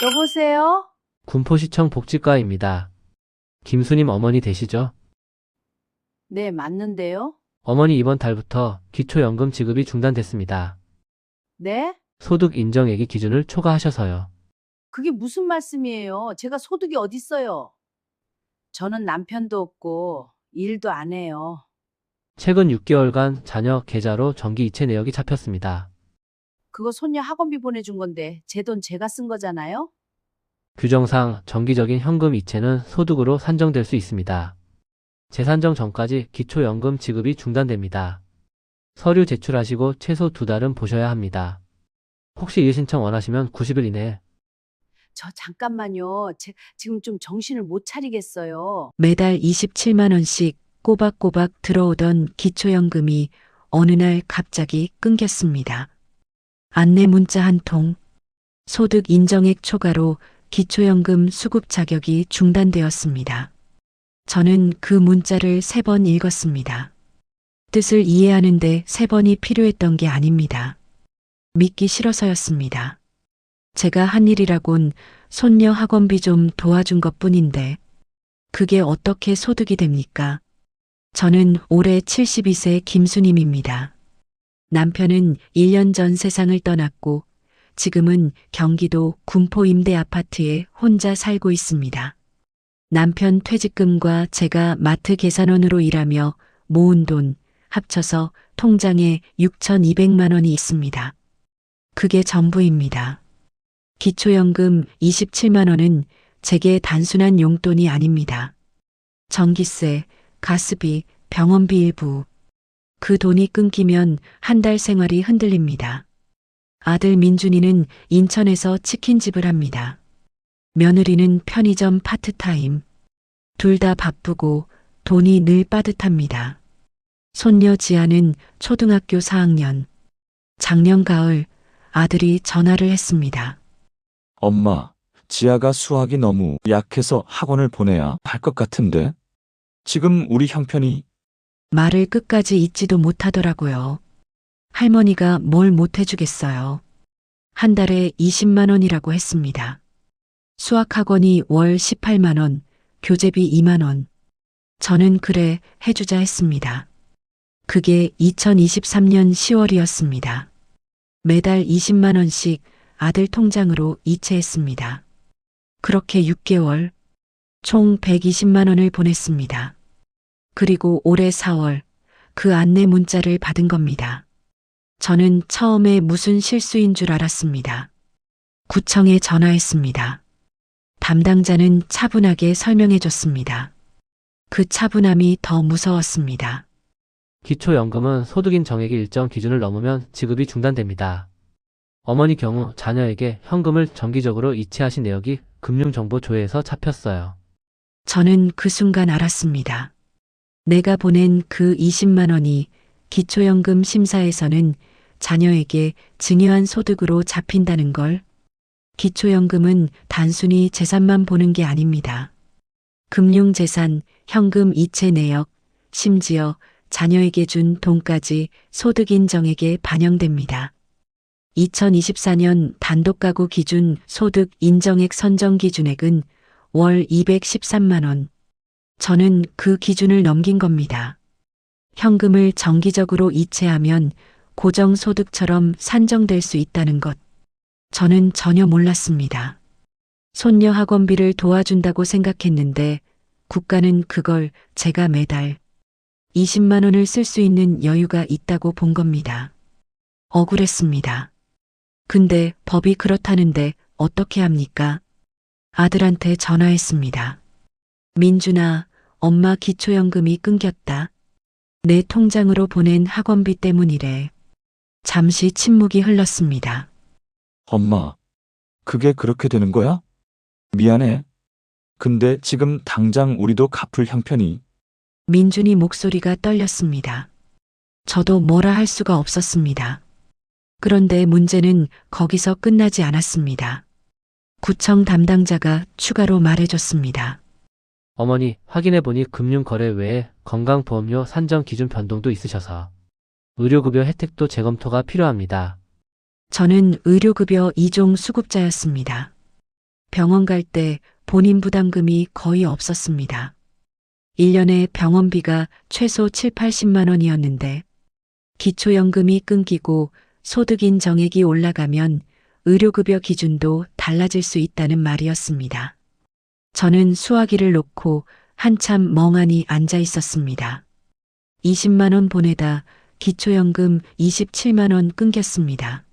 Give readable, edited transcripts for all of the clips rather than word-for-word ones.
여보세요? 군포시청 복지과입니다. 김수님 어머니 되시죠? 네, 맞는데요? 어머니 이번 달부터 기초연금 지급이 중단됐습니다. 네? 소득 인정액의 기준을 초과하셔서요. 그게 무슨 말씀이에요? 제가 소득이 어딨어요? 저는 남편도 없고 일도 안 해요. 최근 6개월간 자녀 계좌로 정기 이체 내역이 잡혔습니다. 그거 손녀 학원비 보내준 건데 제 돈 제가 쓴 거잖아요? 규정상 정기적인 현금 이체는 소득으로 산정될 수 있습니다. 재산정 전까지 기초연금 지급이 중단됩니다. 서류 제출하시고 최소 2달은 보셔야 합니다. 혹시 이의신청 원하시면 90일 이내에 저 잠깐만요. 지금 좀 정신을 못 차리겠어요. 매달 27만 원씩 꼬박꼬박 들어오던 기초연금이 어느 날 갑자기 끊겼습니다. 안내 문자 한 통, 소득 인정액 초과로 기초연금 수급 자격이 중단되었습니다. 저는 그 문자를 3번 읽었습니다. 뜻을 이해하는데 3번이 필요했던 게 아닙니다. 믿기 싫어서였습니다. 제가 한 일이라곤 손녀 학원비 좀 도와준 것뿐인데 그게 어떻게 소득이 됩니까? 저는 올해 72세 김수님입니다. 남편은 1년 전 세상을 떠났고 지금은 경기도 군포 임대 아파트에 혼자 살고 있습니다. 남편 퇴직금과 제가 마트 계산원으로 일하며 모은 돈 합쳐서 통장에 6,200만 원이 있습니다. 그게 전부입니다. 기초연금 27만 원은 제게 단순한 용돈이 아닙니다. 전기세, 가스비, 병원비 일부. 그 돈이 끊기면 한 달 생활이 흔들립니다. 아들 민준이는 인천에서 치킨집을 합니다. 며느리는 편의점 파트타임. 둘 다 바쁘고 돈이 늘 빠듯합니다. 손녀 지아는 초등학교 4학년. 작년 가을 아들이 전화를 했습니다. 엄마, 지아가 수학이 너무 약해서 학원을 보내야 할 것 같은데? 지금 우리 형편이 말을 끝까지 잊지도 못하더라고요. 할머니가 뭘 못해주겠어요. 한 달에 20만 원이라고 했습니다. 수학학원이 월 18만 원, 교재비 2만 원. 저는 그래 해주자 했습니다. 그게 2023년 10월이었습니다. 매달 20만 원씩 아들 통장으로 이체했습니다. 그렇게 6개월, 총 120만 원을 보냈습니다. 그리고 올해 4월 그 안내 문자를 받은 겁니다. 저는 처음에 무슨 실수인 줄 알았습니다. 구청에 전화했습니다. 담당자는 차분하게 설명해 줬습니다. 그 차분함이 더 무서웠습니다. 기초연금은 소득인 정액의 일정 기준을 넘으면 지급이 중단됩니다. 어머니 경우 자녀에게 현금을 정기적으로 이체하신 내역이 금융정보조회에서 잡혔어요. 저는 그 순간 알았습니다. 내가 보낸 그 20만 원이 기초연금 심사에서는 자녀에게 증여한 소득으로 잡힌다는 걸. 기초연금은 단순히 재산만 보는 게 아닙니다. 금융재산, 현금 이체 내역, 심지어 자녀에게 준 돈까지 소득 인정액에 반영됩니다. 2024년 단독가구 기준 소득 인정액 선정 기준액은 월 213만 원. 저는 그 기준을 넘긴 겁니다. 현금을 정기적으로 이체하면 고정소득처럼 산정될 수 있다는 것. 저는 전혀 몰랐습니다. 손녀 학원비를 도와준다고 생각했는데 국가는 그걸 제가 매달 20만 원을 쓸 수 있는 여유가 있다고 본 겁니다. 억울했습니다. 근데 법이 그렇다는데 어떻게 합니까? 아들한테 전화했습니다. 민준아, 엄마 기초연금이 끊겼다. 내 통장으로 보낸 학원비 때문이래. 잠시 침묵이 흘렀습니다. 엄마, 그게 그렇게 되는 거야? 미안해. 근데 지금 당장 우리도 갚을 형편이 민준이 목소리가 떨렸습니다. 저도 뭐라 할 수가 없었습니다. 그런데 문제는 거기서 끝나지 않았습니다. 구청 담당자가 추가로 말해줬습니다. 어머니 확인해보니 금융거래 외에 건강보험료 산정 기준 변동도 있으셔서 의료급여 혜택도 재검토가 필요합니다. 저는 의료급여 2종 수급자였습니다. 병원 갈 때 본인 부담금이 거의 없었습니다. 1년에 병원비가 최소 7, 80만 원이었는데 기초연금이 끊기고 소득인 정액이 올라가면 의료급여 기준도 달라질 수 있다는 말이었습니다. 저는 수화기를 놓고 한참 멍하니 앉아 있었습니다. 20만 원 보내다 기초연금 27만 원 끊겼습니다.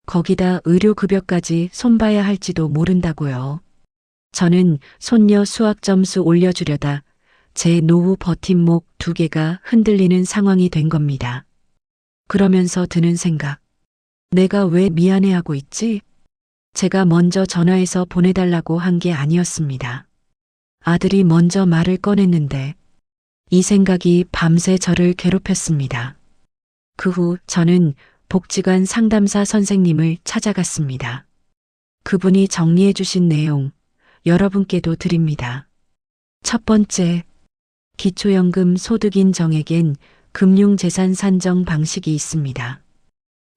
거기다 의료급여까지 손봐야 할지도 모른다고요. 저는 손녀 수학 점수 올려주려다 제 노후 버팀목 2개가 흔들리는 상황이 된 겁니다. 그러면서 드는 생각. 내가 왜 미안해하고 있지? 제가 먼저 전화해서 보내달라고 한 게 아니었습니다. 아들이 먼저 말을 꺼냈는데 이 생각이 밤새 저를 괴롭혔습니다. 그 후 저는 복지관 상담사 선생님을 찾아갔습니다. 그분이 정리해 주신 내용 여러분께도 드립니다. 첫 번째, 기초연금 소득인 정액엔 금융재산 산정 방식이 있습니다.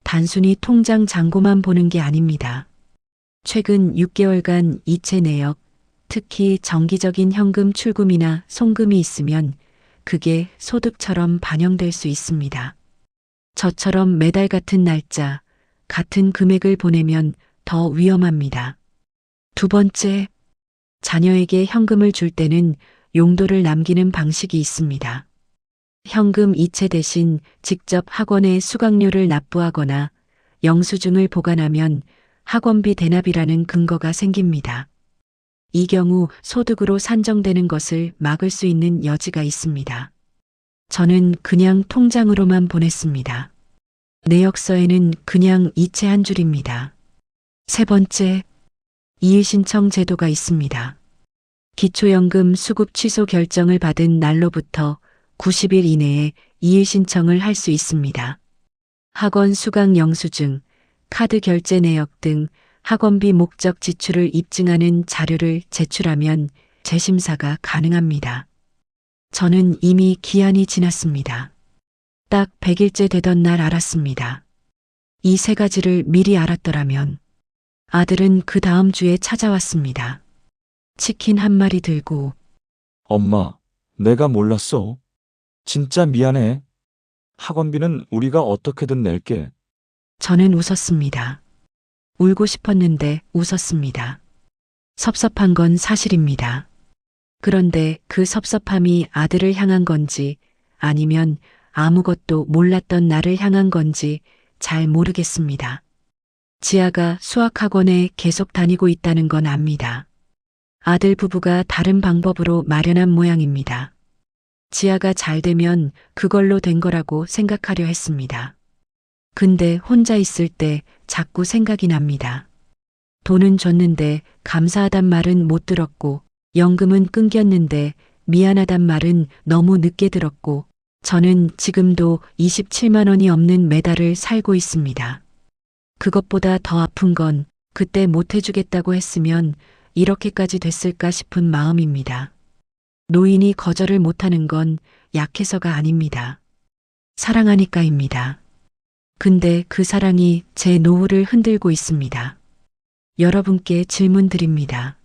단순히 통장 잔고만 보는 게 아닙니다. 최근 6개월간 이체 내역, 특히 정기적인 현금 출금이나 송금이 있으면 그게 소득처럼 반영될 수 있습니다. 저처럼 매달 같은 날짜, 같은 금액을 보내면 더 위험합니다. 두 번째, 자녀에게 현금을 줄 때는 용도를 남기는 방식이 있습니다. 현금 이체 대신 직접 학원에 수강료를 납부하거나 영수증을 보관하면 학원비 대납이라는 근거가 생깁니다. 이 경우 소득으로 산정되는 것을 막을 수 있는 여지가 있습니다. 저는 그냥 통장으로만 보냈습니다. 내역서에는 그냥 이체 한 줄입니다. 세 번째, 이의신청 제도가 있습니다. 기초연금 수급 취소 결정을 받은 날로부터 90일 이내에 이의신청을 할 수 있습니다. 학원 수강 영수증, 카드 결제 내역 등 학원비 목적 지출을 입증하는 자료를 제출하면 재심사가 가능합니다. 저는 이미 기한이 지났습니다. 딱 100일째 되던 날 알았습니다. 이 세 가지를 미리 알았더라면 아들은 그 다음 주에 찾아왔습니다. 치킨 한 마리 들고 엄마, 내가 몰랐어. 진짜 미안해. 학원비는 우리가 어떻게든 낼게. 저는 웃었습니다. 울고 싶었는데 웃었습니다. 섭섭한 건 사실입니다. 그런데 그 섭섭함이 아들을 향한 건지 아니면 아무것도 몰랐던 나를 향한 건지 잘 모르겠습니다. 지아가 수학학원에 계속 다니고 있다는 건 압니다. 아들 부부가 다른 방법으로 마련한 모양입니다. 지아가 잘 되면 그걸로 된 거라고 생각하려 했습니다. 근데 혼자 있을 때 자꾸 생각이 납니다. 돈은 줬는데 감사하단 말은 못 들었고, 연금은 끊겼는데 미안하단 말은 너무 늦게 들었고, 저는 지금도 27만 원이 없는 매달을 살고 있습니다. 그것보다 더 아픈 건 그때 못 해주겠다고 했으면 이렇게까지 됐을까 싶은 마음입니다. 노인이 거절을 못하는 건 약해서가 아닙니다. 사랑하니까입니다. 근데 그 사랑이 제 노후를 흔들고 있습니다. 여러분께 질문 드립니다.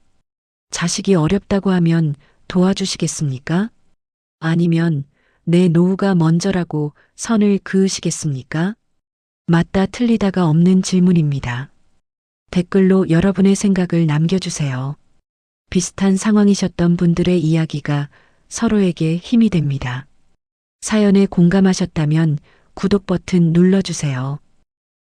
자식이 어렵다고 하면 도와주시겠습니까? 아니면 내 노후가 먼저라고 선을 그으시겠습니까? 맞다 틀리다가 없는 질문입니다. 댓글로 여러분의 생각을 남겨주세요. 비슷한 상황이셨던 분들의 이야기가 서로에게 힘이 됩니다. 사연에 공감하셨다면 구독 버튼 눌러주세요.